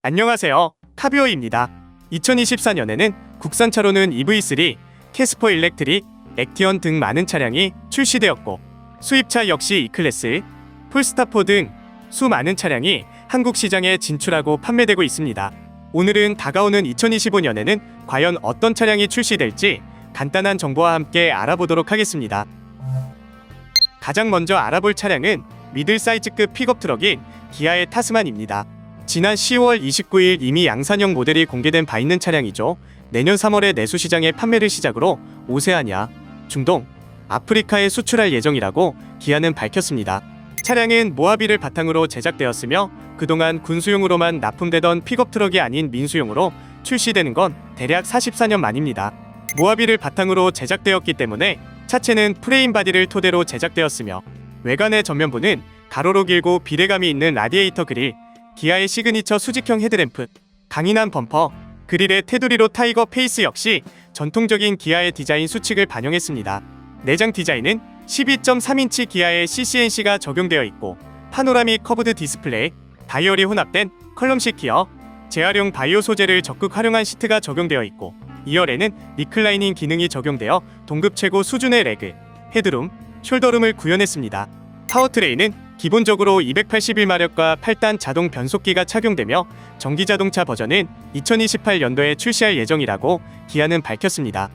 안녕하세요. 카비오입니다. 2024년에는 국산차로는 EV3, 캐스퍼 일렉트릭, 액티언 등 많은 차량이 출시되었고 수입차 역시 E클래스, 폴스타4 등 수많은 차량이 한국 시장에 진출하고 판매되고 있습니다. 오늘은 다가오는 2025년에는 과연 어떤 차량이 출시될지 간단한 정보와 함께 알아보도록 하겠습니다. 가장 먼저 알아볼 차량은 미들 사이즈급 픽업 트럭인 기아의 타스만입니다. 지난 10월 29일 이미 양산형 모델이 공개된 바 있는 차량이죠. 내년 3월에 내수 시장의 판매를 시작으로 오세아니아, 중동, 아프리카에 수출할 예정이라고 기아는 밝혔습니다. 차량은 모하비를 바탕으로 제작되었으며 그동안 군수용으로만 납품되던 픽업 트럭이 아닌 민수용으로 출시되는 건 대략 44년 만입니다. 모하비를 바탕으로 제작되었기 때문에 차체는 프레임 바디를 토대로 제작되었으며 외관의 전면부는 가로로 길고 비례감이 있는 라디에이터 그릴, 기아의 시그니처 수직형 헤드램프, 강인한 범퍼, 그릴의 테두리로 타이거 페이스 역시 전통적인 기아의 디자인 수칙을 반영했습니다. 내장 디자인은 12.3인치 기아의 CCNC가 적용되어 있고 파노라믹 커브드 디스플레이, 다이얼이 혼합된 컬럼식 기어, 재활용 바이오 소재를 적극 활용한 시트가 적용되어 있고 2열에는 리클라이닝 기능이 적용되어 동급 최고 수준의 레그, 헤드룸, 숄더룸을 구현했습니다. 파워트레인은 기본적으로 281마력과 8단 자동 변속기가 착용되며 전기자동차 버전은 2028년도에 출시할 예정이라고 기아는 밝혔습니다.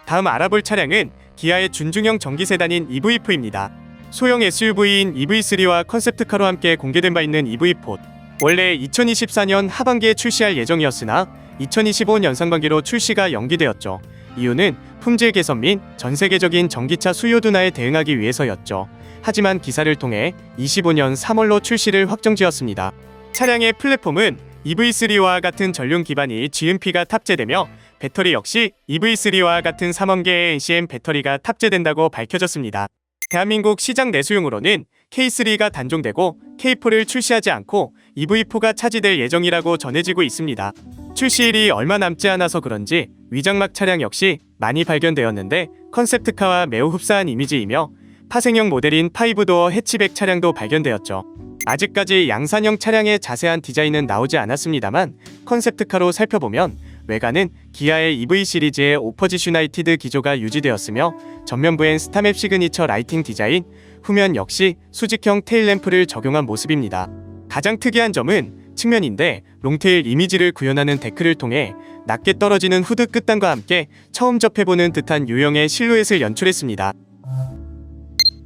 다음 알아볼 차량은 기아의 준중형 전기 세단인 EV4입니다. 소형 SUV인 EV3와 컨셉트카로 함께 공개된 바 있는 EV4. 원래 2024년 하반기에 출시할 예정이었으나 2025년 상반기로 출시가 연기되었죠. 이유는 품질 개선 및 전세계적인 전기차 수요 둔화에 대응하기 위해서였죠. 하지만 기사를 통해 25년 3월로 출시를 확정지었습니다. 차량의 플랫폼은 EV3와 같은 전륜 기반이 GMP가 탑재되며 배터리 역시 EV3와 같은 3원계의 NCM 배터리가 탑재된다고 밝혀졌습니다. 대한민국 시장 내수용으로는 K3가 단종되고 K4를 출시하지 않고 EV4가 차지될 예정이라고 전해지고 있습니다. 출시일이 얼마 남지 않아서 그런지 위장막 차량 역시 많이 발견되었는데 컨셉트카와 매우 흡사한 이미지이며 파생형 모델인 5도어 해치백 차량도 발견되었죠. 아직까지 양산형 차량의 자세한 디자인은 나오지 않았습니다만 컨셉트카로 살펴보면 외관은 기아의 EV 시리즈의 오퍼지슈 유나이티드 기조가 유지되었으며 전면부엔 스타맵 시그니처 라이팅 디자인, 후면 역시 수직형 테일램프를 적용한 모습입니다. 가장 특이한 점은 측면인데 롱테일 이미지를 구현하는 데크를 통해 낮게 떨어지는 후드 끝단과 함께 처음 접해보는 듯한 유형의 실루엣을 연출했습니다.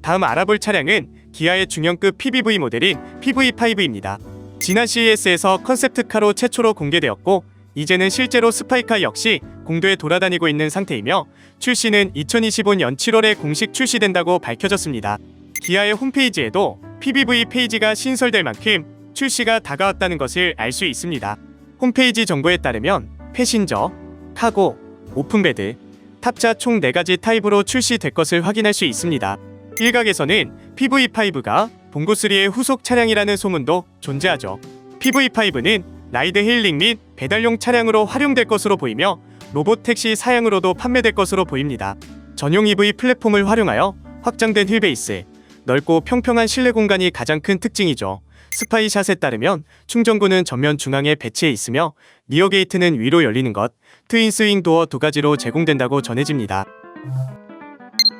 다음 알아볼 차량은 기아의 중형급 PBV 모델인 PV5입니다. 지난 CES에서 컨셉트카로 최초로 공개되었고 이제는 실제로 스파이카 역시 공도에 돌아다니고 있는 상태이며 출시는 2025년 7월에 공식 출시된다고 밝혀졌습니다. 기아의 홈페이지에도 PBV 페이지가 신설될 만큼 출시가 다가왔다는 것을 알 수 있습니다. 홈페이지 정보에 따르면 패신저, 카고, 오픈베드, 탑차 총 4가지 타입으로 출시될 것을 확인할 수 있습니다. 일각에서는 PV5가 봉고3의 후속 차량이라는 소문도 존재하죠. PV5는 라이드 힐링 및 배달용 차량으로 활용될 것으로 보이며 로봇 택시 사양으로도 판매될 것으로 보입니다. 전용 EV 플랫폼을 활용하여 확장된 휠베이스, 넓고 평평한 실내 공간이 가장 큰 특징이죠. 스파이샷에 따르면 충전구는 전면 중앙에 배치해 있으며 리어 게이트는 위로 열리는 것, 트윈 스윙 도어 2가지로 제공된다고 전해집니다.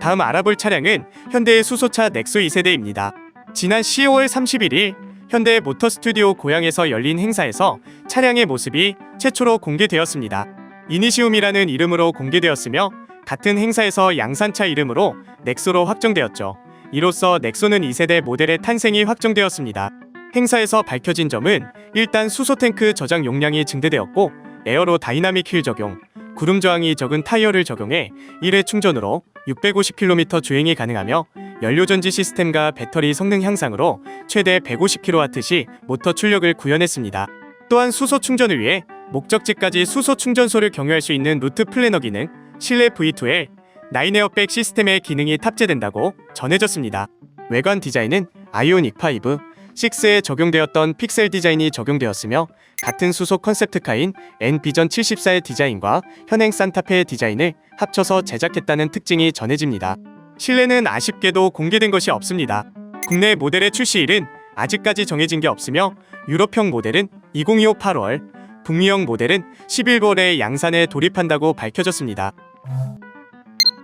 다음 알아볼 차량은 현대의 수소차 넥소 2세대입니다. 지난 10월 31일 현대 모터 스튜디오 고양에서 열린 행사에서 차량의 모습이 최초로 공개되었습니다. 이니시움이라는 이름으로 공개되었으며 같은 행사에서 양산차 이름으로 넥소로 확정되었죠. 이로써 넥소는 2세대 모델의 탄생이 확정되었습니다. 행사에서 밝혀진 점은 일단 수소 탱크 저장 용량이 증대되었고 에어로 다이나믹 휠 적용, 구름 저항이 적은 타이어를 적용해 1회 충전으로 650km 주행이 가능하며 연료전지 시스템과 배터리 성능 향상으로 최대 150kW 모터 출력을 구현했습니다. 또한 수소 충전을 위해 목적지까지 수소 충전소를 경유할 수 있는 루트 플래너 기능, 실내 V2L, 9에어백 시스템의 기능이 탑재된다고 전해졌습니다. 외관 디자인은 아이오닉 5, 6에 적용되었던 픽셀 디자인이 적용되었으며 같은 수소 컨셉트카인 N비전 74의 디자인과 현행 산타페의 디자인을 합쳐서 제작했다는 특징이 전해집니다. 실내는 아쉽게도 공개된 것이 없습니다. 국내 모델의 출시일은 아직까지 정해진 게 없으며 유럽형 모델은 2025 8월, 북미형 모델은 11월에 양산에 돌입한다고 밝혀졌습니다.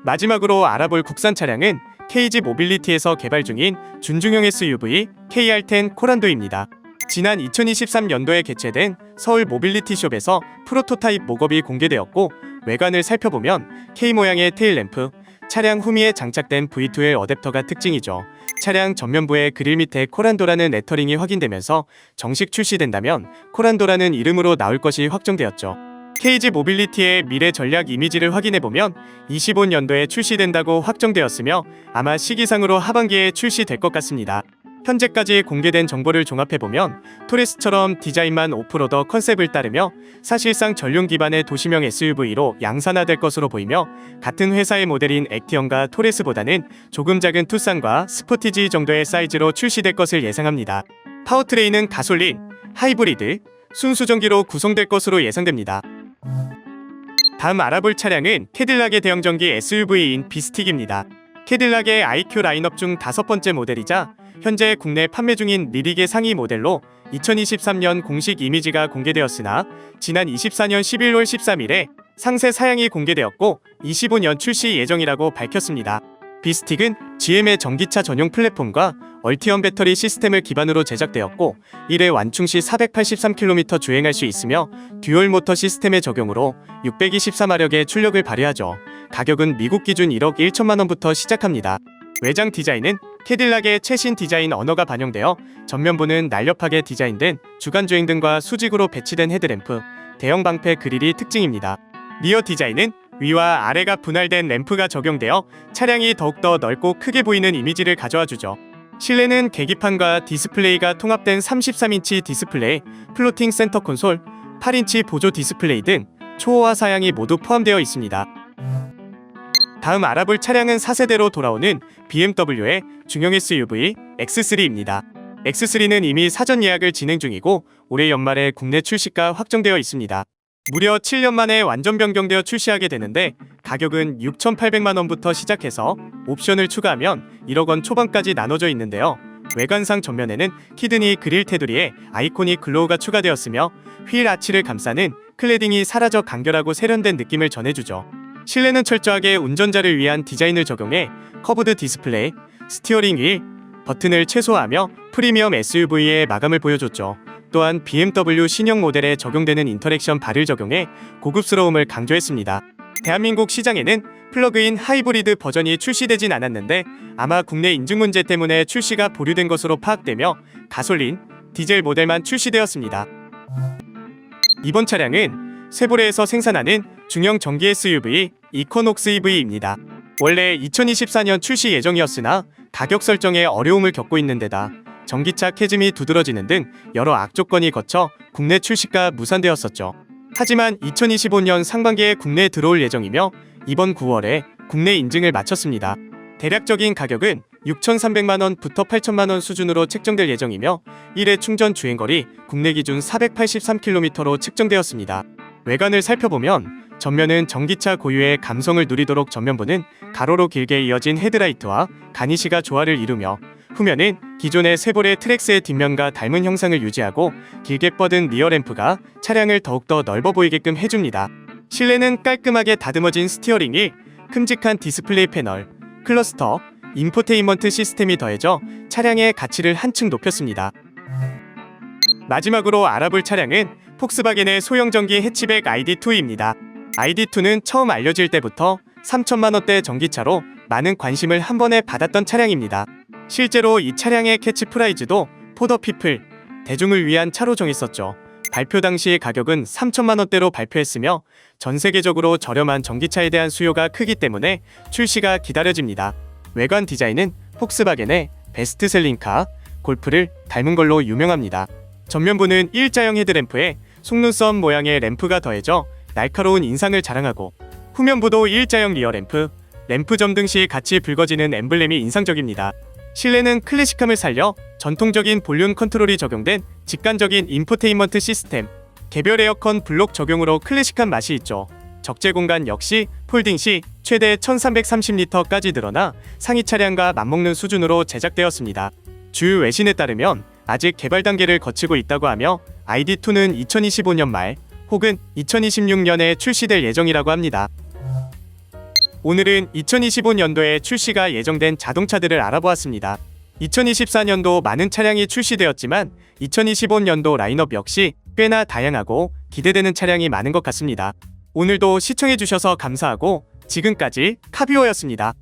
마지막으로 알아볼 국산 차량은 KG 모빌리티에서 개발 중인 준중형 SUV KR10 코란도입니다. 지난 2023년도에 개최된 서울 모빌리티숍에서 프로토타입 모겁이 공개되었고, 외관을 살펴보면 K 모양의 테일램프, 차량 후미에 장착된 V2L 어댑터가 특징이죠. 차량 전면부의 그릴 밑에 코란도라는 레터링이 확인되면서 정식 출시된다면 코란도라는 이름으로 나올 것이 확정되었죠. KG 모빌리티의 미래 전략 이미지를 확인해보면 25년도에 출시된다고 확정되었으며 아마 시기상으로 하반기에 출시될 것 같습니다. 현재까지 공개된 정보를 종합해보면 토레스처럼 디자인만 오프로더 컨셉을 따르며 사실상 전륜 기반의 도시명 SUV로 양산화될 것으로 보이며, 같은 회사의 모델인 액티언과 토레스보다는 조금 작은 투싼과 스포티지 정도의 사이즈로 출시될 것을 예상합니다. 파워트레인은 가솔린, 하이브리드, 순수전기로 구성될 것으로 예상됩니다. 다음 알아볼 차량은 캐딜락의 대형전기 SUV인 비스틱입니다. 캐딜락의 IQ 라인업 중 5번째 모델이자 현재 국내 판매 중인 리릭의 상위 모델로 2023년 공식 이미지가 공개되었으나 지난 24년 11월 13일에 상세 사양이 공개되었고 25년 출시 예정이라고 밝혔습니다. 비스틱은 GM의 전기차 전용 플랫폼과 얼티엄 배터리 시스템을 기반으로 제작되었고 1회 완충 시 483km 주행할 수 있으며 듀얼 모터 시스템의 적용으로 624마력의 출력을 발휘하죠. 가격은 미국 기준 1억 1천만 원부터 시작합니다. 외장 디자인은 캐딜락의 최신 디자인 언어가 반영되어 전면부는 날렵하게 디자인된 주간주행 등과 수직으로 배치된 헤드램프, 대형 방패 그릴이 특징입니다. 리어 디자인은 위와 아래가 분할된 램프가 적용되어 차량이 더욱더 넓고 크게 보이는 이미지를 가져와 주죠. 실내는 계기판과 디스플레이가 통합된 33인치 디스플레이, 플로팅 센터 콘솔, 8인치 보조 디스플레이 등 초호화 사양이 모두 포함되어 있습니다. 다음 알아볼 차량은 4세대로 돌아오는 BMW의 중형 SUV X3입니다. X3는 이미 사전 예약을 진행 중이고 올해 연말에 국내 출시가 확정되어 있습니다. 무려 7년 만에 완전 변경되어 출시하게 되는데 가격은 6,800만 원부터 시작해서 옵션을 추가하면 1억 원 초반까지 나눠져 있는데요. 외관상 전면에는 키드니 그릴 테두리에 아이코닉 글로우가 추가되었으며 휠 아치를 감싸는 클레딩이 사라져 간결하고 세련된 느낌을 전해주죠. 실내는 철저하게 운전자를 위한 디자인을 적용해 커브드 디스플레이, 스티어링 휠, 버튼을 최소화하며 프리미엄 SUV의 마감을 보여줬죠. 또한 BMW 신형 모델에 적용되는 인터랙션 바를 적용해 고급스러움을 강조했습니다. 대한민국 시장에는 플러그인 하이브리드 버전이 출시되진 않았는데 아마 국내 인증 문제 때문에 출시가 보류된 것으로 파악되며 가솔린, 디젤 모델만 출시되었습니다. 이번 차량은 쉐보레에서 생산하는 중형 전기 SUV 이코녹스 EV입니다. 원래 2024년 출시 예정이었으나 가격 설정에 어려움을 겪고 있는 데다 전기차 캐즘이 두드러지는 등 여러 악조건이 거쳐 국내 출시가 무산되었었죠. 하지만 2025년 상반기에 국내에 들어올 예정이며 이번 9월에 국내 인증을 마쳤습니다. 대략적인 가격은 6,300만원부터 8,000만원 수준으로 책정될 예정이며 1회 충전 주행거리 국내 기준 483km로 측정되었습니다. 외관을 살펴보면 전면은 전기차 고유의 감성을 누리도록 전면부는 가로로 길게 이어진 헤드라이트와 가니쉬가 조화를 이루며 후면은 기존의 쉐보레 트랙스의 뒷면과 닮은 형상을 유지하고 길게 뻗은 리어 램프가 차량을 더욱더 넓어 보이게끔 해줍니다. 실내는 깔끔하게 다듬어진 스티어링 휠, 큼직한 디스플레이 패널, 클러스터, 인포테인먼트 시스템이 더해져 차량의 가치를 한층 높였습니다. 마지막으로 알아볼 차량은 폭스바겐의 소형 전기 해치백 ID2입니다. ID2는 처음 알려질 때부터 3천만 원대 전기차로 많은 관심을 한 번에 받았던 차량입니다. 실제로 이 차량의 캐치프라이즈도 포더 피플, 대중을 위한 차로 정했었죠. 발표 당시 가격은 3천만 원대로 발표했으며 전 세계적으로 저렴한 전기차에 대한 수요가 크기 때문에 출시가 기다려집니다. 외관 디자인은 폭스바겐의 베스트셀링카, 골프를 닮은 걸로 유명합니다. 전면부는 일자형 헤드램프에 속눈썹 모양의 램프가 더해져 날카로운 인상을 자랑하고 후면부도 일자형 리어램프, 램프 점등 시 같이 붉어지는 엠블렘이 인상적입니다. 실내는 클래식함을 살려 전통적인 볼륨 컨트롤이 적용된 직관적인 인포테인먼트 시스템, 개별 에어컨 블록 적용으로 클래식한 맛이 있죠. 적재 공간 역시 폴딩 시 최대 1330리터까지 늘어나 상위 차량과 맞먹는 수준으로 제작되었습니다. 주요 외신에 따르면 아직 개발 단계를 거치고 있다고 하며 ID2는 2025년 말 혹은 2026년에 출시될 예정이라고 합니다. 오늘은 2025년도에 출시가 예정된 자동차들을 알아보았습니다. 2024년도 많은 차량이 출시되었지만 2025년도 라인업 역시 꽤나 다양하고 기대되는 차량이 많은 것 같습니다. 오늘도 시청해주셔서 감사하고 지금까지 카비오였습니다.